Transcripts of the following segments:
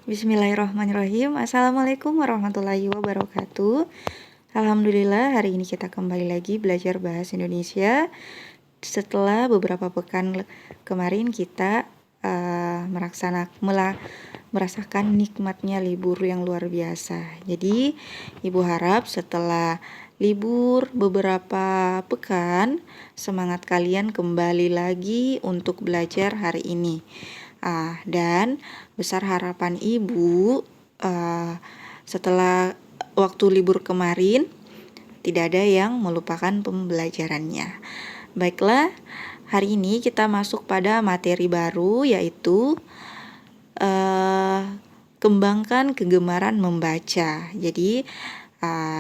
Bismillahirrahmanirrahim. Assalamualaikum warahmatullahi wabarakatuh. Alhamdulillah, hari ini kita kembali lagi belajar bahasa Indonesia. Setelah beberapa pekan kemarin kita merasakan nikmatnya libur yang luar biasa. Jadi Ibu harap setelah libur beberapa pekan, semangat kalian kembali lagi untuk belajar hari ini. Dan besar harapan Ibu setelah waktu libur kemarin tidak ada yang melupakan pembelajarannya. Baiklah, hari ini kita masuk pada materi baru, yaitu kembangkan kegemaran membaca. Jadi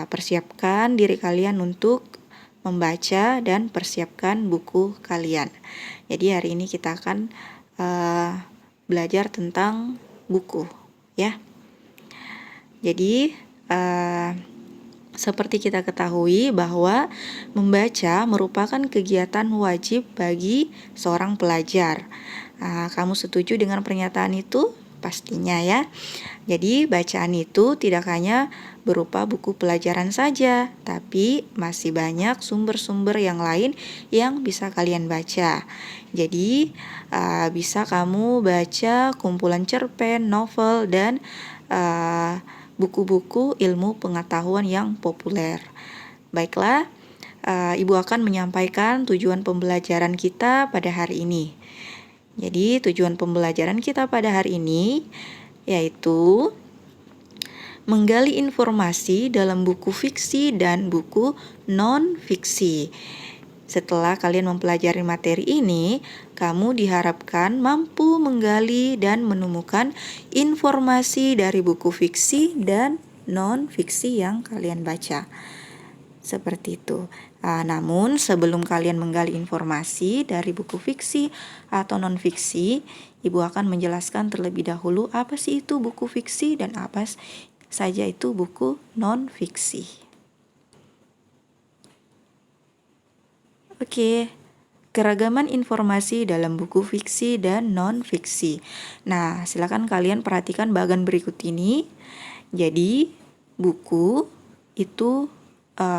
persiapkan diri kalian untuk membaca dan persiapkan buku kalian. Jadi hari ini kita akan belajar tentang buku, ya. Jadi seperti kita ketahui bahwa membaca merupakan kegiatan wajib bagi seorang pelajar. Kamu setuju dengan pernyataan itu? Pastinya ya. Jadi bacaan itu tidak hanya berupa buku pelajaran saja, tapi masih banyak sumber-sumber yang lain yang bisa kalian baca. Jadi bisa kamu baca kumpulan cerpen, novel, dan buku-buku ilmu pengetahuan yang populer. Baiklah, Ibu akan menyampaikan tujuan pembelajaran kita pada hari ini. Jadi tujuan pembelajaran kita pada hari ini yaitu menggali informasi dalam buku fiksi dan buku non-fiksi. Setelah kalian mempelajari materi ini, kamu diharapkan mampu menggali dan menemukan informasi dari buku fiksi dan non-fiksi yang kalian baca. Seperti itu. Namun sebelum kalian menggali informasi dari buku fiksi atau non-fiksi, Ibu akan menjelaskan terlebih dahulu apa sih itu buku fiksi dan apa saja itu buku non-fiksi. Oke, keragaman informasi dalam buku fiksi dan non-fiksi. Nah, silakan kalian perhatikan bagian berikut ini. Jadi, buku itu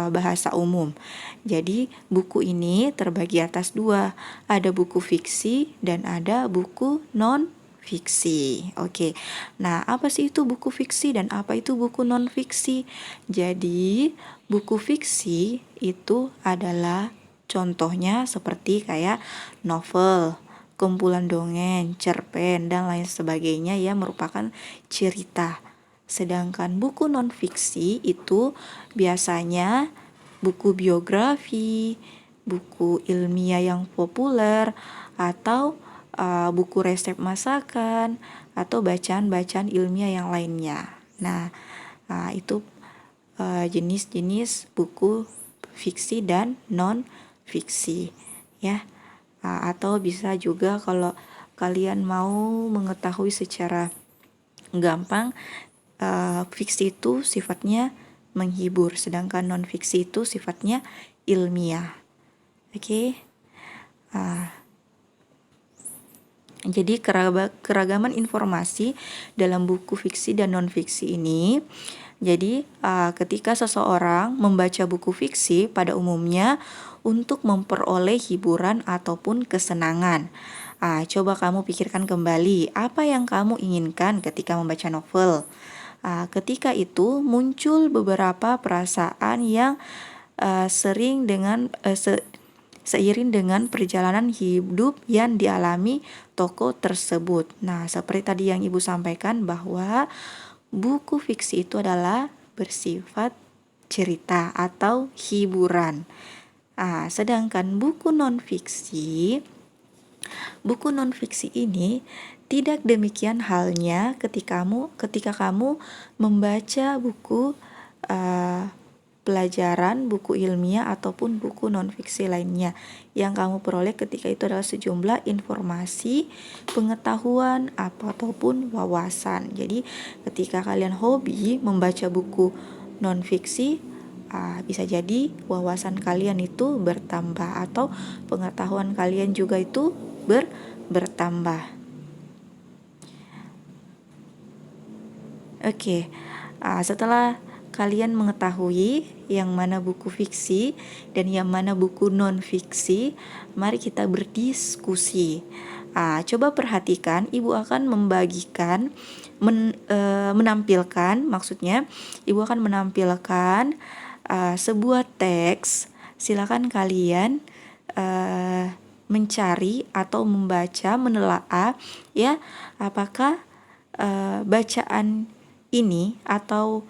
bahasa umum. Jadi buku ini terbagi atas dua, ada buku fiksi dan ada buku non-fiksi. Oke, nah apa sih itu buku fiksi dan apa itu buku non-fiksi? Jadi buku fiksi itu adalah contohnya seperti kayak novel, kumpulan dongeng, cerpen, dan lain sebagainya yang merupakan cerita. Sedangkan buku non-fiksi itu biasanya buku biografi, buku ilmiah yang populer, atau buku resep masakan, atau bacaan-bacaan ilmiah yang lainnya. Nah, itu jenis-jenis buku fiksi dan non-fiksi, ya. Atau bisa juga kalau kalian mau mengetahui secara gampang, fiksi itu sifatnya menghibur, sedangkan non-fiksi itu sifatnya ilmiah. Oke. Jadi keragaman informasi dalam buku fiksi dan non-fiksi ini, jadi ketika seseorang membaca buku fiksi pada umumnya untuk memperoleh hiburan ataupun kesenangan. Coba kamu pikirkan kembali, apa yang kamu inginkan ketika membaca novel? Ketika itu muncul beberapa perasaan yang seiring dengan perjalanan hidup yang dialami tokoh tersebut. Nah, seperti tadi yang Ibu sampaikan bahwa buku fiksi itu adalah bersifat cerita atau hiburan. Sedangkan buku non-fiksi ini tidak demikian halnya ketika kamu membaca buku pelajaran, buku ilmiah ataupun buku non-fiksi lainnya. Yang kamu peroleh ketika itu adalah sejumlah informasi, pengetahuan ataupun wawasan. Jadi ketika kalian hobi membaca buku non-fiksi, bisa jadi wawasan kalian itu bertambah atau pengetahuan kalian juga itu bertambah. Oke, setelah kalian mengetahui yang mana buku fiksi dan yang mana buku non-fiksi, mari kita berdiskusi. Coba perhatikan, Ibu akan membagikan, menampilkan, maksudnya Ibu akan menampilkan sebuah teks. Silakan kalian mencari atau membaca, menelaah ya, apakah bacaan ini atau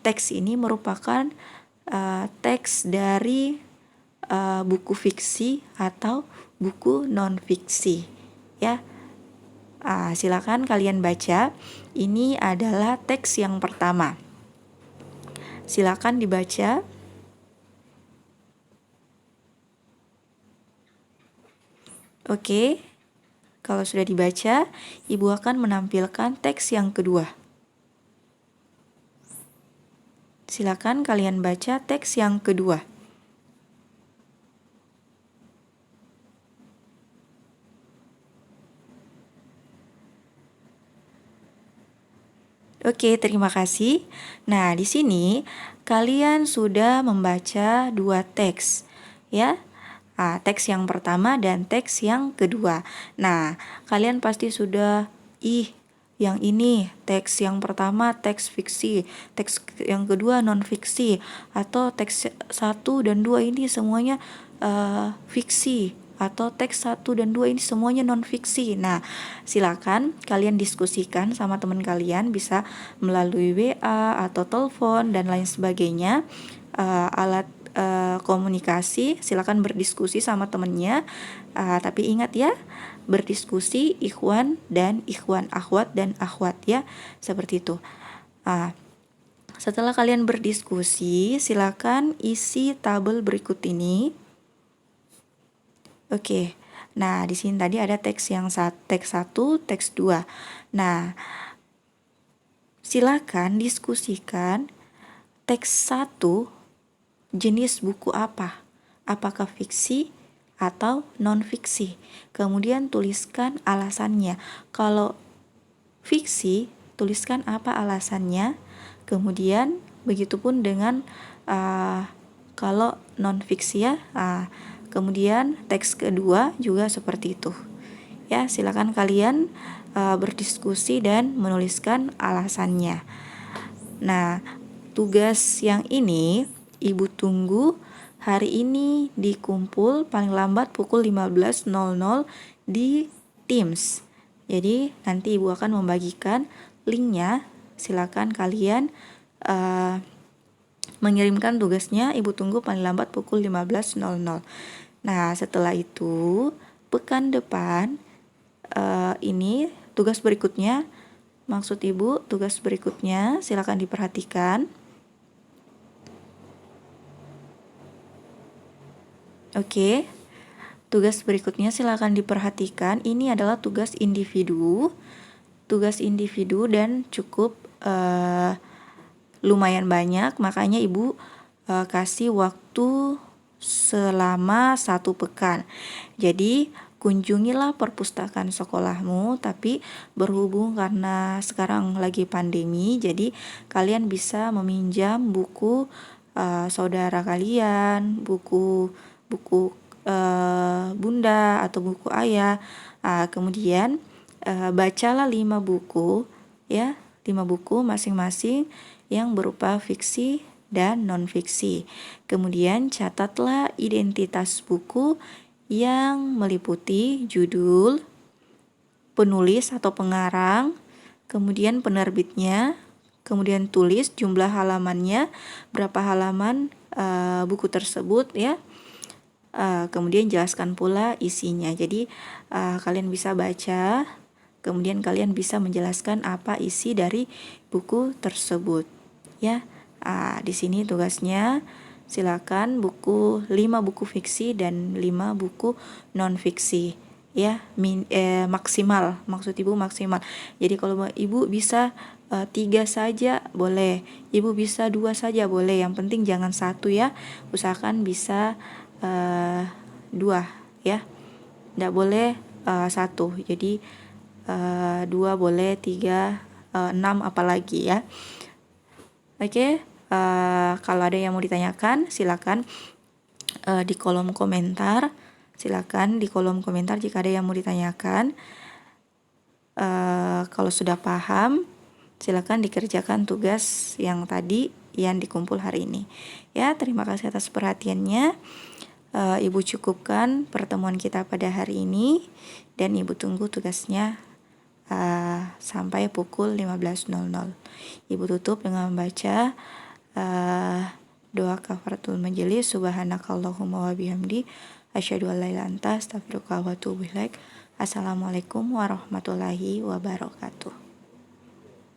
teks ini merupakan teks dari buku fiksi atau buku non-fiksi ya. Silakan kalian baca. Ini adalah teks yang pertama. Silakan dibaca. Oke. Kalau sudah dibaca, Ibu akan menampilkan teks yang kedua. Silakan kalian baca teks yang kedua. Oke, terima kasih. Nah, di sini kalian sudah membaca dua teks, ya. Teks yang pertama dan teks yang kedua. Nah, kalian pasti sudah, yang ini teks yang pertama teks fiksi, teks yang kedua non fiksi, atau teks 1 dan 2 ini semuanya fiksi, atau teks 1 dan 2 ini semuanya non fiksi. Nah, silakan kalian diskusikan sama teman kalian, bisa melalui WA atau telepon dan lain sebagainya. Alat komunikasi, silakan berdiskusi sama temennya. Tapi ingat ya, berdiskusi ikhwan dan ikhwan, akhwat dan akhwat ya, seperti itu. Setelah kalian berdiskusi, silakan isi tabel berikut ini. Oke. Nah, di sini tadi ada teks yang teks 1, teks 2. Nah, silakan diskusikan teks 1 jenis buku apa? Apakah fiksi atau non-fiksi? Kemudian tuliskan alasannya. Kalau fiksi, tuliskan apa alasannya. Kemudian begitupun dengan kalau non-fiksi ya. Kemudian teks kedua juga seperti itu. Ya, silakan kalian berdiskusi dan menuliskan alasannya. Nah, tugas yang ini Ibu tunggu hari ini dikumpul paling lambat pukul 15.00 di Teams. Jadi nanti Ibu akan membagikan linknya. Silakan kalian mengirimkan tugasnya. Ibu tunggu paling lambat pukul 15.00. Nah, setelah itu pekan depan ini tugas berikutnya, maksud Ibu tugas berikutnya silakan diperhatikan. Oke. Tugas berikutnya silakan diperhatikan. Ini adalah tugas individu. Tugas individu dan cukup lumayan banyak, makanya Ibu kasih waktu selama 1 pekan. Jadi kunjungilah perpustakaan sekolahmu, tapi berhubung karena sekarang lagi pandemi, jadi kalian bisa meminjam buku saudara kalian, buku bunda atau buku ayah. Kemudian bacalah 5 buku ya, 5 buku masing-masing yang berupa fiksi dan non-fiksi. Kemudian catatlah identitas buku yang meliputi judul, penulis atau pengarang, kemudian penerbitnya, kemudian tulis jumlah halamannya, berapa halaman buku tersebut ya. Kemudian jelaskan pula isinya. Jadi kalian bisa baca, kemudian kalian bisa menjelaskan apa isi dari buku tersebut ya. Di sini tugasnya silakan 5 buku fiksi dan 5 buku non fiksi ya, maksimal, maksud Ibu maksimal. Jadi kalau Ibu bisa 3 saja boleh, Ibu bisa 2 saja boleh, yang penting jangan 1 ya, usahakan bisa 2 ya, tidak boleh 1. Jadi 2 boleh, 3 6 apalagi ya. Oke, kalau ada yang mau ditanyakan silakan di kolom komentar. Silakan di kolom komentar jika ada yang mau ditanyakan. Kalau sudah paham, silakan dikerjakan tugas yang tadi yang dikumpul hari ini. Ya, terima kasih atas perhatiannya. Ibu cukupkan pertemuan kita pada hari ini dan Ibu tunggu tugasnya sampai pukul 15.00. Ibu tutup dengan membaca doa kafaratul majelis. Subhanakallahumma wa bihamdi asyhadu an la ilaha illa anta astaghfiruka wa atubu ilaik. Assalamualaikum warahmatullahi wabarakatuh.